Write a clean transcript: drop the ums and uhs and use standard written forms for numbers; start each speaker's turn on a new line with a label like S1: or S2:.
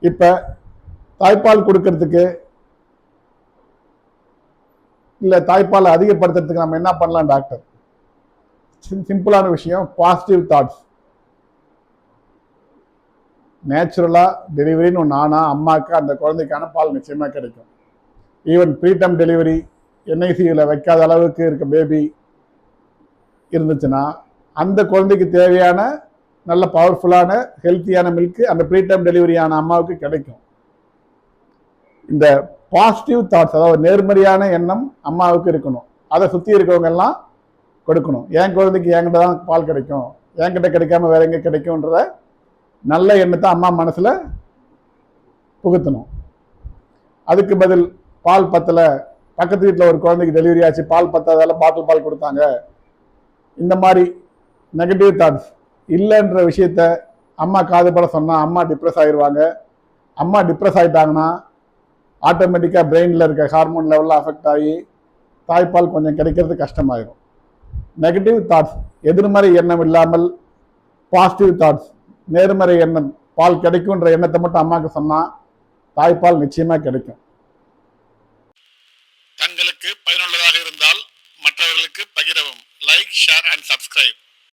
S1: இப்போ தாய்ப்பால் கொடுக்கறதுக்கு இல்லை தாய்ப்பாலை அதிகப்படுத்துறதுக்கு நம்ம என்ன பண்ணலாம் டாக்டர்? சிம்பிளான விஷயம், பாசிட்டிவ் தாட்ஸ். நேச்சுரலாக டெலிவரின்னு ஒன்று ஆனால் அம்மாவுக்கு அந்த குழந்தைக்கான பால் நிச்சயமாக கிடைக்கும். ஈவன் ப்ரீடம் டெலிவரி என்ஐசியில் வைக்காத அளவுக்கு இருக்க பேபி இருந்துச்சுன்னா அந்த குழந்தைக்கு தேவையான நல்ல பவர்ஃபுல்லான ஹெல்த்தியான மில்க் அந்த ப்ரீடம் டெலிவரியான அம்மாவுக்கு கிடைக்கும். இந்த பாசிட்டிவ் தாட்ஸ், அதாவது நேர்மறையான எண்ணம் அம்மாவுக்கு இருக்கணும். அதை சுற்றி இருக்கவங்க எல்லாம் கொடுக்கணும். என் குழந்தைக்கு என்கிட்ட தான் பால் கிடைக்கும், என்கிட்ட கிடைக்காம வேற எங்கே கிடைக்கும்ன்றத நல்ல எண்ணத்தை அம்மா மனசில் புகுத்தணும். அதுக்கு பதில் பால் பத்தலை, பக்கத்து வீட்டில் ஒரு குழந்தைக்கு டெலிவரி ஆச்சு, பால் பத்தாதால பாட்டில் பால் கொடுத்தாங்க, இந்த மாதிரி நெகட்டிவ் தாட்ஸ் இல்லைன்ற விஷயத்த அம்மா காதுபட சொன்னால் அம்மா டிப்ரெஸ் ஆகிடுவாங்க. அம்மா டிப்ரெஸ் ஆகிட்டாங்கன்னா ஆட்டோமேட்டிக்காக பிரெயினில் இருக்க ஹார்மோன் லெவலில் அஃபெக்ட் ஆகி தாய்ப்பால் கொஞ்சம் கிடைக்கிறது கஷ்டமாயிடும். நெகட்டிவ் தாட்ஸ், எதிர்மறை எண்ணம் இல்லாமல் பாசிட்டிவ் தாட்ஸ், நேர்மறை எண்ணம், பால் கிடைக்கும்ன்ற எண்ணத்தை மட்டும் அம்மாவுக்கு சொன்னால் தாய்ப்பால் நிச்சயமாக கிடைக்கும்.
S2: தங்களுக்கு பயனுள்ளதாக இருந்தால் மற்றவர்களுக்கு பகிரவும். Like, share and subscribe.